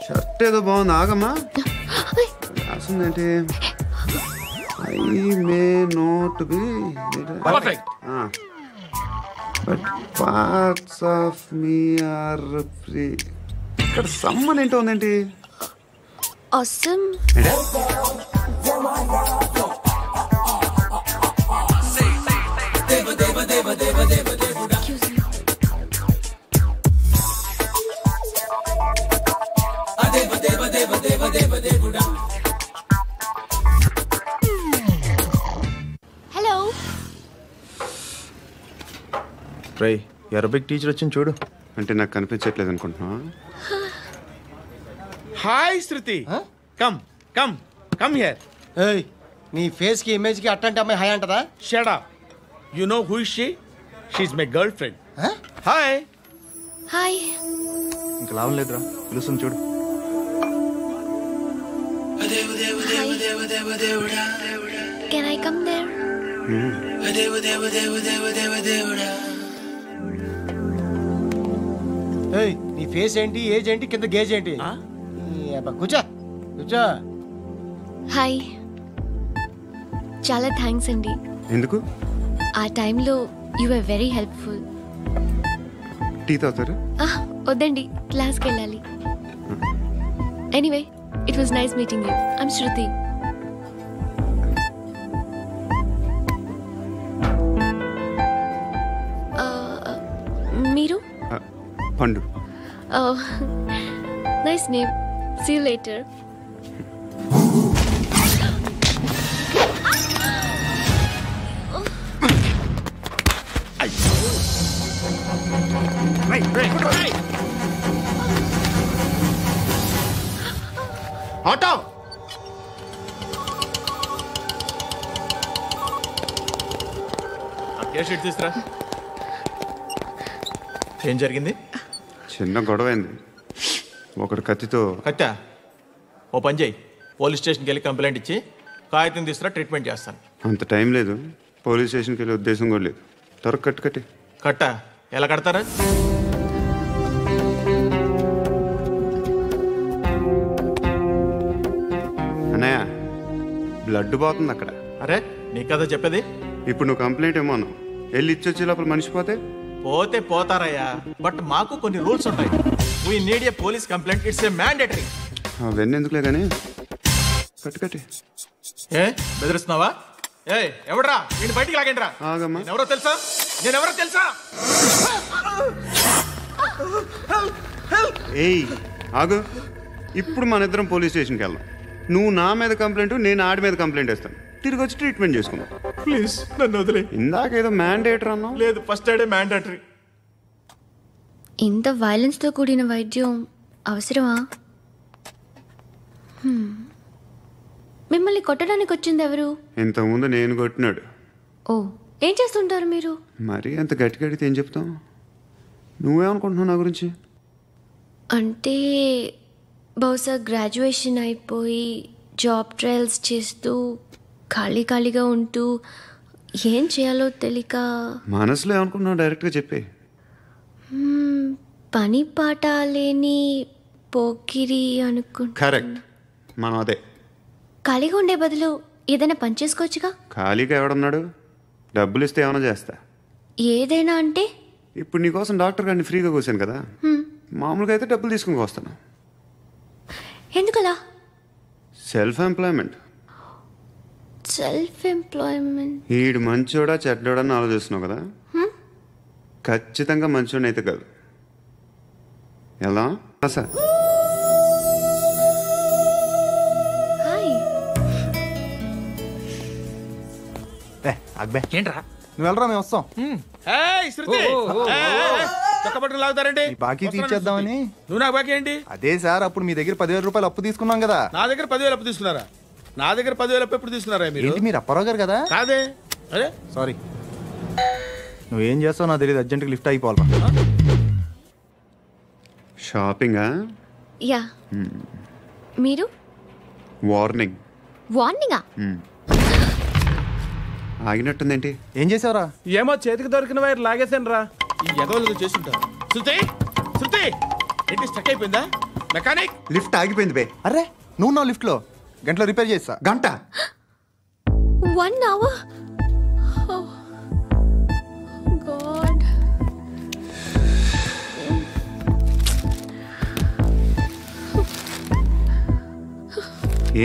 Shirt ఏదో బాగుంది, ఆగమ్మా. రాసిందేంటి? I may not be but parts of me are free. ఇక్కడ సమ్మన్ ఏంటో ఉందేంటి? awesome. Hello Rai, Arabic teacher వచ్చింది చూడు. అంటే నాకు కనిపించట్లేదు అనుకుంటున్నా. Hi Shruti, come come come here. ఏయ్, నీ ఫేస్ కి ఇమేజ్ కి అట్లాంటి అమ్మాయి హాయ్ అంటదా? Shut up. You know who is she? She is my girlfriend. Hi. Hi. ఇంకా లాభం లేదురా, పిలుస్తుంది చూడు. Can I come there? ఏయ్, నీ ఫేస్ ఏంటి, ఏజ్ ఏంటి, కింద గేజ్ ఏంటి? కూర్చో కూర్చో. హాయ్. చాలా థ్యాంక్స్ అండి. ఎందుకు? ఆ టైంలో you are very helpful. Tea తాగుతారా? వద్దండి, క్లాస్కి వెళ్ళాలి. Anyway, it was nice meeting you. I'm Shruti. మీరు? Pandu. Nice name. See you later. Auto. Sheet తీసురా. ఏం జరిగింది? చిన్న గొడవ అయింది. ఒకడు కత్తితో. కట్టా? ఓ పని చేయి, పోలీస్ స్టేషన్కి వెళ్ళి కంప్లైంట్ ఇచ్చి కాగితం తీసుకురా, ట్రీట్మెంట్ చేస్తాను. అంత టైం లేదు, పోలీస్ స్టేషన్కి వెళ్ళే ఉద్దేశం కూడా లేదు. త్వరగా కట్టి. కట్టా? ఎలా కడతారా? అన్నయ్య, బ్లడ్ పోతుంది అక్కడ. అరే, నీ కదా చెప్పేది. ఇప్పుడు నువ్వు కంప్లైంట్ ఏమో అన్నావు, వెళ్ళి ఇచ్చొచ్చే లోపల మనిషి పోతే పోతే పోతారయ్యా, బట్ మాకు కొన్ని రూల్స్ ఉంటాయి. We need a police complaint, it's a mandatory. అవన్నీ ఎందుకులే కానీ కట్టి. ఏ బెదిరిస్తున్నావా? ఏ ఎవడ్రా, నేను బయటికి లాగండిరా. ఆగమ్మా. ఎవరో తెలుసా? నేనెవరో తెలుసా? ఏయ్ ఆగు. ఇప్పుడు మన ఇద్దరం పోలీస్ స్టేషన్కి వెళ్దాం. నువ్వు నా మీద కంప్లైంట్, నేను ఆడి మీద కంప్లైంట్ వేస్తాను. తిరిగి వచ్చి ట్రీట్మెంట్ చేసుకుందాం. ప్లీజ్ నన్ను వదిలే. ఇందాకేదో మ్యాండేటర్ అన్నావు. లేదు, ఫస్ట్ ఎయిడే మ్యాండేటరీ. ఇంత వైలెన్స్తో కూడిన వైద్యం అవసరమా? మిమ్మల్ని కొట్టడానికి వచ్చింది ఎవరు? ఇంతకుముందు నేను కొట్టినాడు. ఓ, ఏం చేస్తుంటారు మీరు? మరీ అంత గట్టి అడిగితే ఏం చెప్తావు? నువ్వేమనుకుంటున్నావు నా గురించి? అంటే బహుశా గ్రాడ్యుయేషన్ అయిపోయి జాబ్ ట్రయల్స్ చేస్తూ ఖాళీగా ఉంటూ ఏం చేయాలో తెలియక. మనసులో ఏమనుకుంటున్నావు డైరెక్ట్గా చెప్పే. పని పాట లేని పోకిరి అనుకుంటా. కరెక్ట్, మనం అదే. ఖాళీగా ఉండే బదులు ఏదైనా పని చేసుకోవచ్చుగా. ఖాళీగా ఎవడున్నాడు? డబ్బులు ఇస్తే ఏమైనా చేస్తా. ఏదైనా అంటే? ఇప్పుడు నీకోసం డాక్టర్ గారిని ఫ్రీగా కూర్చాను కదా, మామూలుగా అయితే డబ్బులు తీసుకుని వస్తాను. ఎందుకలా? Self employment. ఈడు మంచోడా చెడ్డోడా అని ఆలోచిస్తున్నావు కదా. ఖచ్చితంగా మంచోడని అయితే కాదు. ఎలా సార్? ఏంట్రా? నువ్వు వెళ్ళరా, మేము వస్తాం. లాగుతారండి. బాకీ తీర్చేద్దామని. నువ్వు నాకు బాకీ ఏంటి? అదే సార్, అప్పుడు మీ దగ్గర 10,000 రూపాయలు అప్పు తీసుకున్నాం కదా. నా దగ్గర 10,000 అప్పు తీసుకున్నారా? నా దగ్గర 10,000 అప్పు ఎప్పుడు తీసుకున్నారా మీరు? మీరు అప్పారావు గారు కదా? కాదే. అరే సారీ. నువ్వేం చేస్తావు నాకు తెలియదు, అర్జెంట్గా లిఫ్ట్ అయిపోవాలా. షాపింగా? యా. మీరు? వార్నింగ్. వార్నింగా? ఆగినట్టుందేంటి? ఏం చేసావురా? ఏమో, చేతికి దొరికిన వైర్ లాగేసాను రా. ఈ ఎగవలు చేస్తుంటారు. శృతి, శృతి ఏంటి స్టక్ అయిపోయిందా? మెకానిక్. లిఫ్ట్ ఆగిపోయింది బే. అరే నువ్వు నా లిఫ్ట్లో గంటలో రిపేర్ చేస్తా. గంట 1 hour? Oh, God.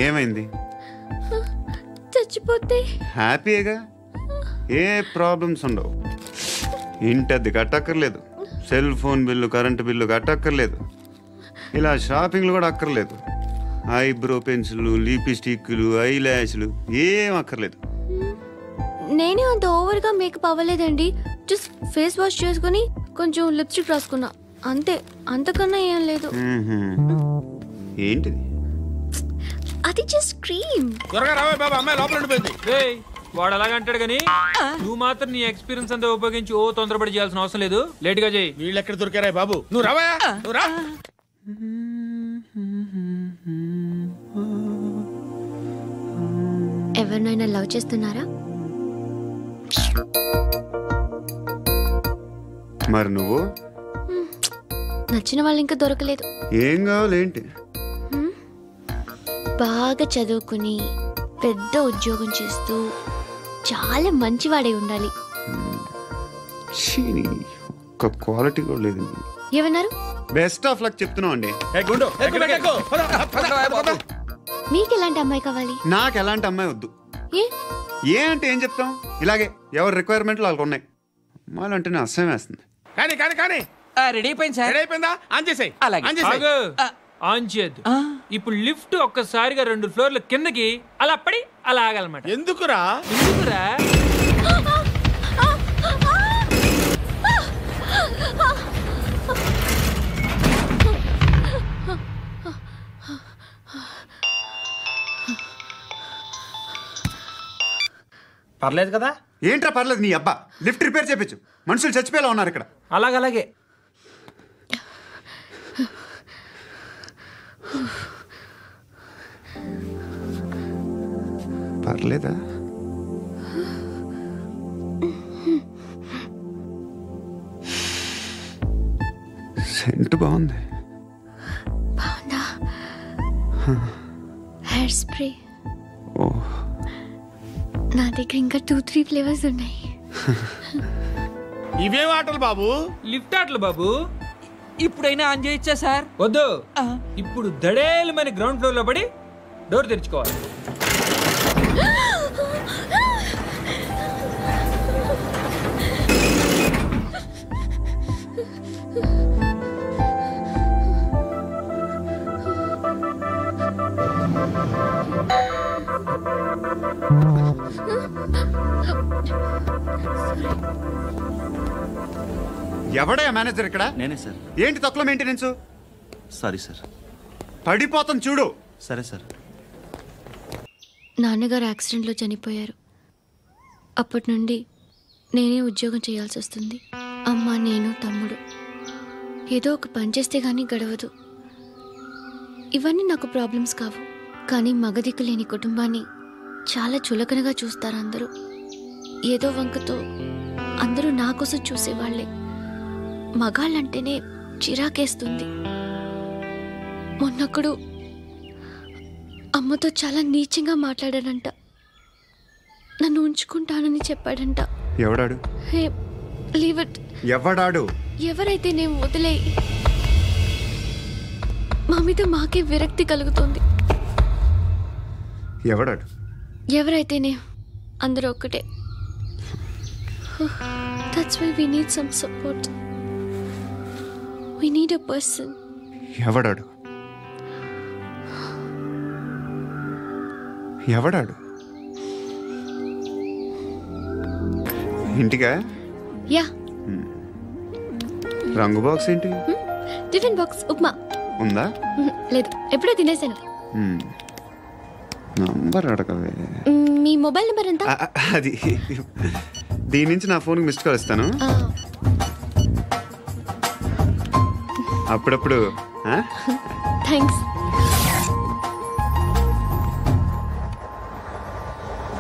ఏమైంది? చచ్చిపోతే హ్యాపీగా, ఏ ప్రాబ్లమ్స్ ఉండవు. ఇంటి అద్దె కట్టక్కర్లేదు, cell phone bill current bill కట్టక్కర్లేదు, ఇలా షాపింగ్లు కూడా అక్కర్లేదు. ఐబ్రో పెన్సిల్లు, లిప్స్టిక్లు, ఐ ల్యాష్లు ఏం అక్కర్లేదు. నేనే అంత ఓవర్గా మేకప్ అవ్వలేదండి. జస్ట్ ఫేస్ వాష్ చేసుకుని కొంచెం లిప్స్టిక్ రాసుకున్నా అంతే, అంతకన్నా ఏం లేదు. ఏంటిది? అది జస్ట్ క్రీమ్. త్వరగా రావే బాబా, అమ్మాయి లోపల ఉండిపోయింది. వాడు అలాగంటాడు కానీ నువ్వు మాత్రం నీ ఎక్స్పీరియన్స్ అంతా ఉపయోగించి ఓ తొందరపడి చేయాల్సిన అవసరం లేదు. లేట్ గా చేయి. వీళ్ళు ఎక్కడ దొరికారా బాబు? నువ్వు రావా, నువ్వు రా. ఎవరినైనా లవ్ చేస్తున్నారా? మరి నువ్వు? నచ్చిన వాళ్ళు ఇంకా దొరకలేదు. ఏం కావాలి ఏంటి? బాగా చదువుకుని పెద్ద ఉద్యోగం చేస్తూ చాలా మంచివాడై ఉండాలి. ఒక్క క్వాలిటీ కూడా లేదు. ఏమన్నారు? బెస్ట్ ఆఫ్ లక్ చెప్తున్నావు అండి. మీకు ఎలాంటి అమ్మాయి కావాలి? నాకు ఎలాంటి అమ్మాయి వద్దు. ఏ అంటే ఏం చెప్తాం, ఇలాగే ఎవరి రిక్వైర్మెంట్లు వాళ్ళకు ఉన్నాయి. అమ్మాయిలు అంటేనే అసహ్యం వేస్తుంది. కానీ కానీ కానీ రెడీ అయిపోయింది సార్. రెడీ అయిపోయిందా? ఆన్ చేసేయ్. అలాగే. ఆన్ చేసేయ్. ఆన్ చేయద్దు. ఇప్పుడు లిఫ్ట్ ఒక్కసారిగా 2 ఫ్లోర్ల కిందకి అలా పడి అలా ఆగాలన్నమాట. ఎందుకురా? ఎందుకురా? పర్లేదు కదా? ఏంట్రా పర్లేదు నీ అబ్బా. లిఫ్ట్ రిపేర్ చేయించు, మనుషులు చచ్చిపోయేలా ఉన్నారు ఇక్కడ. అలాగే పర్లేదా? సెంట్ బాగుంది. బాగుందా? Hair spray. ఓ, నా దగ్గర ఇంకా 2-3 ఫ్లేవర్స్ ఉన్నాయి. ఇవేం ఆటలు బాబు? లిఫ్ట్ ఆటలు బాబు. ఇప్పుడైనా ఆన్ చేయొచ్చా సార్? వద్దు. ఇప్పుడు దడేలు మన గ్రౌండ్ ఫ్లోర్ లో పడి డోర్ తెరుచుకోవాలి. ఎవడయ్యా మేనేజర్ ఇక్కడ? నేనే సార్. ఏంటి తక్కువ మెయింటెనెన్స్? Sorry sir. పడిపోతాం చూడు. సరే సార్. నాన్నగారు యాక్సిడెంట్లో చనిపోయారు. అప్పటి నుండి నేనే ఉద్యోగం చేయాల్సి వస్తుంది. అమ్మ, నేను, తమ్ముడు ఏదో ఒక పని చేస్తే కానీ గడవదు. ఇవన్నీ నాకు ప్రాబ్లమ్స్ కావు, కానీ మగదిక్కు లేని కుటుంబాన్ని చాలా చులకనగా చూస్తారు అందరూ. ఏదో వంకతో అందరూ నా కోసం చూసేవాళ్లే. మగాళ్ళంటేనే చిరాకేస్తుంది. మొన్నొక్కడు అమ్మతో చాలా నీచంగా మాట్లాడాడంట. నన్ను ఉంచుకుంటానని చెప్పాడంట. ఎవడాడు? హే, లీవ్ ఇట్. ఎవడాడు? ఎవరైతే నేను వదిలే. మా మీద మాకే విరక్తి కలుగుతుంది. ఎవడాడు? ఎవరైతేనే అందరూ ఒక్కటే. That's why we need some support. We need a person. ఎవడాడు? ఎవడాడు? ఇంటికా? యా. రంగు బాక్స్ ఏంటి? టిఫిన్ బాక్స్ ఉప్మా ఉందా? లేదు, ఎప్పుడో తినేసాను. నంబర్ అడగవే. మీ మొబైల్ నెంబర్ ఎంత? అది దీని నుంచి నా ఫోన్కి మిస్డ్ కాల్ ఇస్తాను. అప్పుడప్పుడు. థ్యాంక్స్.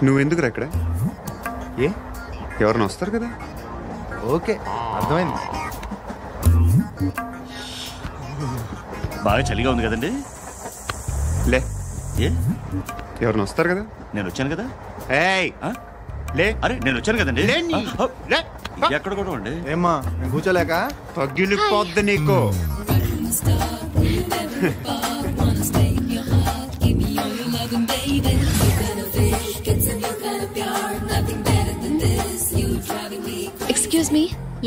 నువ్వెందుకు అక్కడ? ఏ, ఎవరైనా వస్తారు కదా. ఓకే, అర్థమైంది. బాగా చలిగా ఉంది కదండి. లే ఏ ఎవరిని వస్తారు కదా. నేను వచ్చాను కదా. ఏయ్ లే. అరే నేను వచ్చాను కదండి. లే ఎక్కడ కూడా అండి. ఏమ్మా నేను కూర్చోలేక పగిలిపోద్ది నీకు. Excuse me.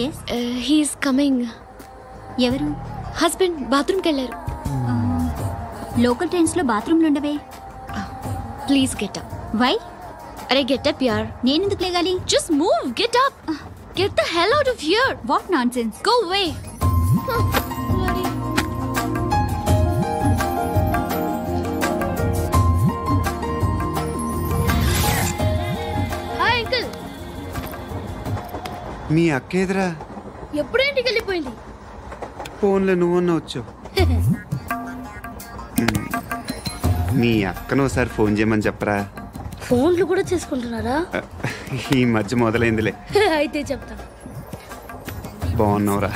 Yes he's coming. ఎవరు? హస్బెండ్ బాత్రూమ్కి వెళ్ళారు. లోకల్ ట్రైన్స్లో బాత్రూమ్లు ఉండవే. Please get up. వై? అరే గెట్ అప్ యార్. నేనెందుకు లేగాలి? Just move. Get up. Get the hell out of here. What nonsense. Go away. Hi uncle. మీ అక్క ఎదురా ఎప్పుడు ఇంటికి వెళ్ళిపోయింది? ఫోన్లో నువ్వన్నా వచ్చావు. మీ అక్కను ఒకసారి ఫోన్ చేయమని చెప్పరా. ఫోన్లు కూడా చేసుకుంటున్నారా? ఈ మధ్య మొదలైందిలే. అయితే చెప్తా. బాగున్నావురా.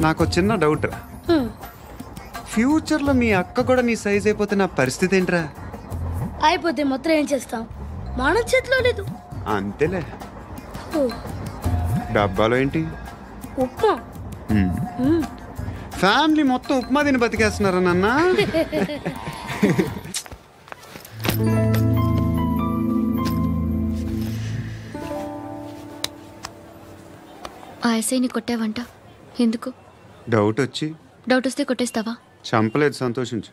నాకు చిన్న డౌట్ రా. ఫ్యూచర్లో మీ అక్క కూడా నీ సైజ్ అయిపోతే నా పరిస్థితి ఏంట్రా? అయిపోతే మొత్తం ఏం చేస్తాం? మన చేతిలో లేదు. అంతేలే. డబ్బాలో ఏంటి? ఉప్మా. ఫ్యామిలీ మొత్తం ఉప్మా తిని బతికేస్తున్నారా నాన్న? ఆ ఎస్ఐని కొట్టావంట, ఎందుకు? డౌట్ వచ్చి. డౌట్ వస్తే కొట్టేస్తావా? చంపలేదు, సంతోషించు.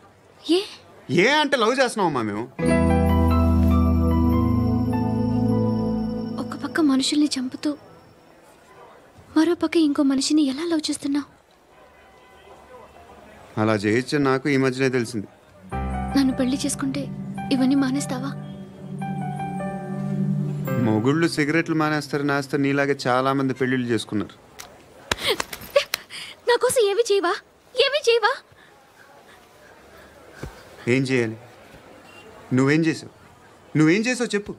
ఏ ఏ అంటే లవ్ చేస్తున్నావమ్మా మేము. ఒక పక్క మనుషుల్ని చంపుతూ మరో పక్క ఇంకో మనిషిని ఎలా లవ్ చేస్తున్నావు? అలా చేయొచ్చు నాకు ఈ మధ్యనే తెలిసింది. నన్ను పెళ్లి చేసుకుంటే ఇవన్నీ మానేస్తావా? మొగుళ్ళు సిగరెట్లు మానేస్తారు, నాస్తారు. నీలాగే చాలా మంది పెళ్లిళ్ళు చేసుకున్నారు. నా కోసం ఏమి చేయవా? ఏమి చేయవా? ఏం చేయాలి? నువ్వేం చేసావు? నువ్వేం చేసావు చెప్పు.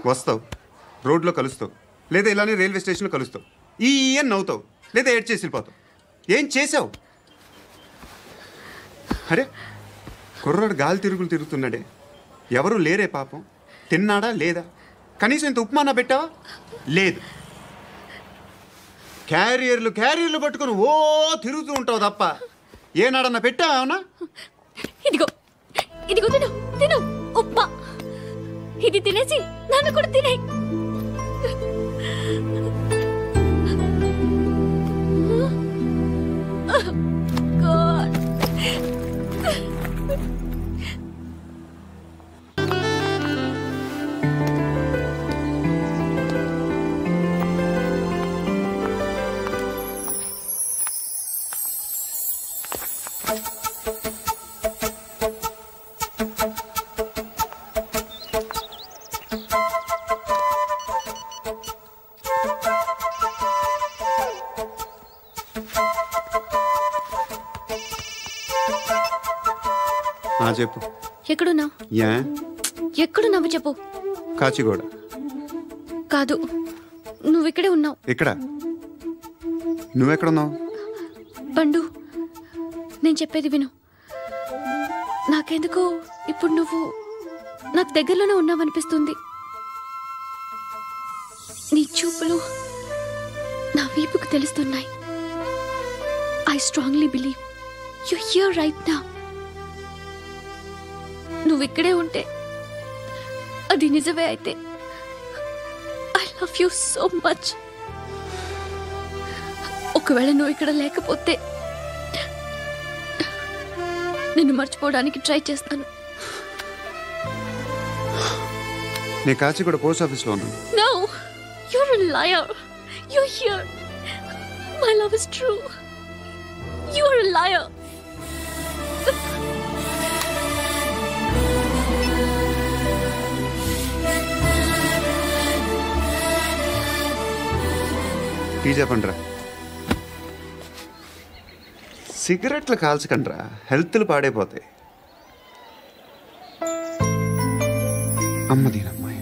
వస్తావు, రోడ్లో కలుస్తావు, లేదా ఇలానే రైల్వే స్టేషన్లో కలుస్తావు. ఈ అని నవ్వుతావు, లేదా ఏడ్ చేసి వెళ్ళిపోతావు. ఏం చేసావు? అరే కుర్రాడు గాలి తిరుగులు తిరుగుతున్నాడే, ఎవరు లేరే పాపం. తిన్నాడా లేదా? కనీసం ఇంత ఉప్మానా పెట్టావా? లేదు. క్యారియర్లు పట్టుకొని ఓ తిరుగుతూ ఉంటావు తప్ప ఏనాడన్నా పెట్టావా? అవునా? ఇదిగో ఇదిగో తిను తిను ఉప్మా. ఇది తినేసి నన్ను కూడా తినే. చెప్పు. ఎక్కడున్నావు? ఎక్కడున్నావు చెప్పు. కాచిగూడ. కాదు, నువ్వు ఇక్కడే ఉన్నావు. ఇక్కడ? నువ్వెక్కడున్నావు? పండు, నేను చెప్పేది విను. నాకెందుకో ఇప్పుడు నువ్వు నాకు దగ్గరలోనే ఉన్నావనిపిస్తుంది. నీ చూపులు నా వీపుకు తెలుస్తున్నాయి. I strongly believe you here right now. నువ్వు ఇక్కడే ఉంటే అది నిజమే అయితే I love you so much. ఒకవేళ నువ్వు ఇక్కడ లేకపోతే నిన్ను మర్చిపోవడానికి ట్రై చేస్తాను. నీ కాచిగూడ పోస్ట్ ఆఫీస్లో ఉన్నాను. No, you're a liar. You're here. My love is true. You're a liar. Tea చెప్పండిరా. సిగరెట్లు కాల్చకండ్రా, హెల్త్లు పాడైపోతాయి. అమ్మదీనమ్మాయి.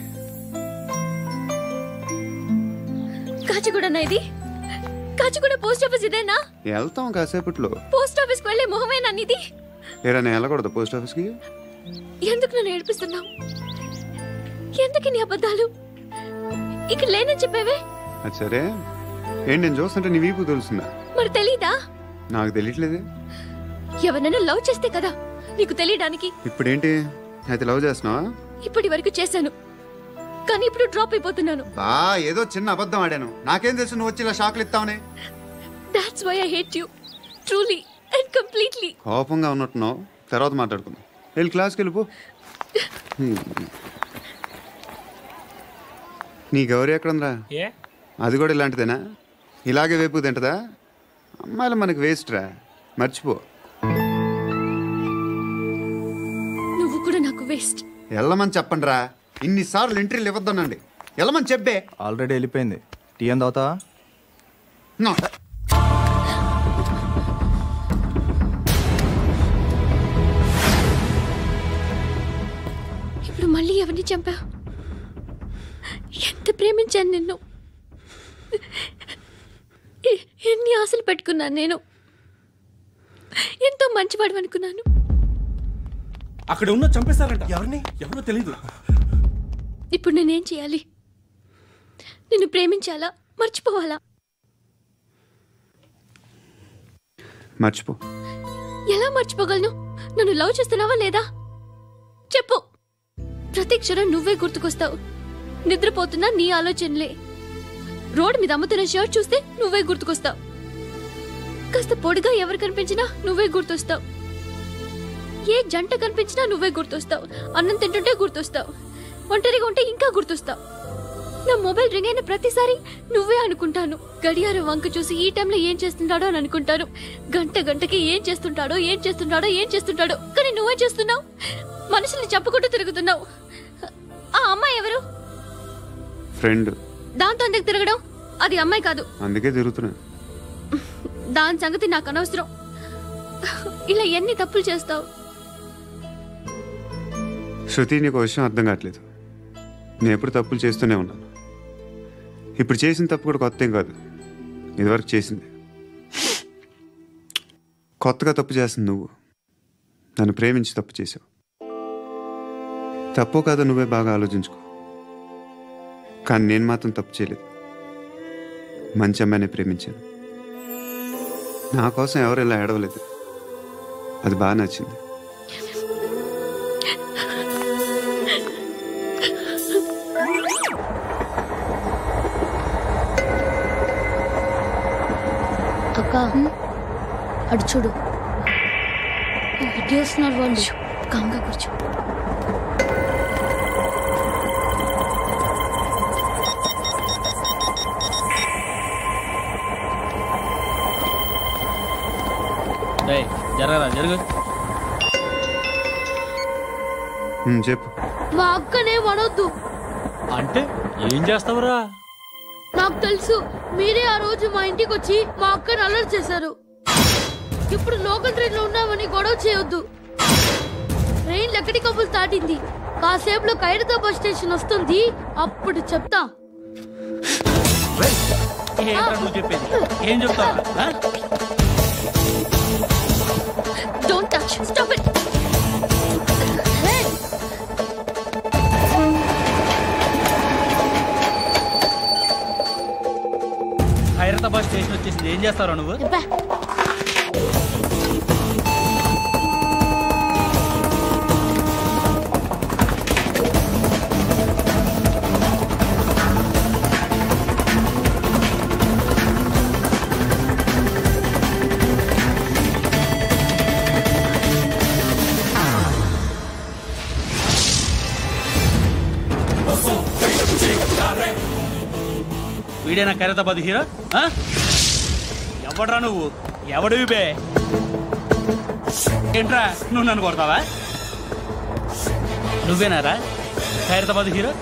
కాచిగూడనా ఇది? కాచిగూడ పోస్ట్ ఆఫీస్ ఇదేనా? వెళ్తాం కాసేపట్లో. పోస్ట్ ఆఫీస్ కి వెళ్ళే మొహమేనా నీది? ఏరా నేను వెళ్ళకూడదు పోస్ట్ ఆఫీస్కి? ఎందుకు నన్ను ఏడిపిస్తున్నావు? ఎందుకు నీ అబద్ధాలు? ఇక్కడ లేనని చెప్పేవే. అది సరే, ఏంటి నేను చూస్తుంటే నీ వీపు తెలుస్తుందా? మరి తెలీదా? నాకు తెలియట్లేదే. ఎవరైనా లవ్ చేస్తే కదా నీకు తెలియడానికి. ఇప్పుడేంటి అయితే లవ్ చేస్తున్నావా? ఇప్పటి వరకు చేశాను, కానీ ఇప్పుడు డ్రాప్ అయిపోతున్నాను. ఏదో చిన్న అబద్ధం ఆడాను. నాకేం తెలుసు నువ్వు వచ్చి ఇలా షాక్లు ఇస్తావనే. That's why I hate you, truly and completely. కోపంగా ఉన్నట్టున్నావు, తర్వాత మాట్లాడుకుందాం. వెళ్ళి క్లాస్కి వెళ్ళిపో. నీ గౌరీ ఎక్కడుందా? అది కూడా ఇలాంటిదేనా? ఇలాగే వేపు తింటదా? అమ్మాయిలు మనకి వేస్ట్ రా, మర్చిపో. నువ్వు కూడా నాకు వేస్ట్. వెళ్ళమని చెప్పండి రా. ఇన్నిసార్లు ఎంట్రీలు ఇవ్వద్దనండి. వెళ్ళమని చెప్పే. ఆల్రెడీ వెళ్ళిపోయింది. టీ ఏం తాగుతావా? ఇప్పుడు మళ్ళీ ఎవరిని చంపా? ఎంత ప్రేమించాను నిన్ను, ఎన్ని ఆశలు పెట్టుకున్నాను నేను. ఎంతో మంచివాడు అనుకున్నాను. అక్కడ ఉన్న చంపేస్తారంట. ఎవరిని? ఎవరో తెలీదు. ఇప్పుడు నేనేం చేయాలి? నిన్ను ప్రేమించాలా, మర్చిపోవాలా? మర్చిపో. ఎలా మర్చిపోగలను? నన్ను లవ్ చేస్తున్నావా లేదా చెప్పు. ప్రతి క్షణం నువ్వే గుర్తుకొస్తావు. నిద్రపోతున్నా నీ ఆలోచనలే. రోడ్డు మీద అమ్ముతున్న షర్ట్ చూస్తే నువ్వే గుర్తుకొస్తావు. కాస్త పొడిగా ఎవరు కనిపించినా నువ్వే గుర్తొస్తావు. ఏ జంట కనిపించినా నువ్వే గుర్తొస్తావు. అన్నం తింటుంటే గుర్తొస్తావు. ఒంటరిగా ఉంటే ఇంకా గుర్తొస్తావు. నా మొబైల్ రింగ్ అయిన ప్రతిసారి నువ్వే అనుకుంటాను. గడియారం వంక చూసి ఈ టైంలో ఏం చేస్తుంటాడో అని అనుకుంటాను. గంట గంటకి ఏం చేస్తుంటాడో కానీ నువ్వే చేస్తున్నావు. మనుషుల్ని చెప్పుకుంటూ తిరుగుతున్నావు. ఆ అమ్మాయి ఎవరు? ఫ్రెండ్. దాంతో ఎందుకు తిరగడం? అది అమ్మాయి కాదు. అందుకే తిరుగుతున్నా. దాని సంగతి నాకు అనవసరం. ఇలా ఎన్ని తప్పులు చేస్తావు? శృతి, నీకు విషయం అర్థం కావట్లేదు. నేను ఎప్పుడు తప్పులు చేస్తూనే ఉన్నాను. ఇప్పుడు చేసిన తప్పు కూడా కొత్త ఏం కాదు. ఇదివరకు చేసింది. కొత్తగా తప్పు చేస్తుంది నువ్వు. నన్ను ప్రేమించి తప్పు చేసావు. తప్పు కాదో నువ్వే బాగా ఆలోచించుకో. కానీ నేను మాత్రం తప్పు చేయలేదు. మంచి అమ్మాయిని ప్రేమించాను. నా కోసం ఎవరు ఇలా ఏడవలేదు. అది బాగా నచ్చింది. అక్క, అటు చూడు. చేస్తున్నారు వాళ్ళు. కంగా కూర్చో. జరగరా జరుగు. చెప్పు. మా అక్కనే వడొద్దు. అంటే ఏం చేస్తావురా? నాకు తెలుసు, మీరే ఆ రోజు మా ఇంటికి వచ్చి మా అక్కని అలర్ట్ చేశారు. ఇప్పుడు లోకల్ ట్రైన్ లో ఉన్నామని గొడవ చేయొద్దు. ట్రైన్ లక్కడి కబుల్ దాటింది. కాసేపులో ఖైరతాబాద్ స్టేషన్ వస్తుంది. అప్పుడు చెప్తా. నువ్వు చెప్పేది ఏం చెప్తావు? Don't touch. Stop it. Hey. Khairatabad station వచ్చేసింది. ఏం చేస్తారా నువ్వు? వీడేనా ఖైరతాబాద్ హీరో? ఎవడ్రా నువ్వు? ఎవడివి బే? ఏంట్రా నువ్వు నన్ను కొడతావా? నువ్వేనారా ఖైరతాబాద్ హీరో?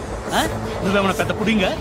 నువ్వేమన్నా పెద్ద పుడింగా?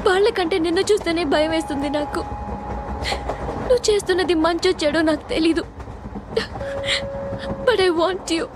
వాళ్ళకంటే నిన్ను చూస్తేనే భయం వేస్తుంది నాకు. నువ్వు చేస్తున్నది మంచో చెడో నాకు తెలీదు. But I want you.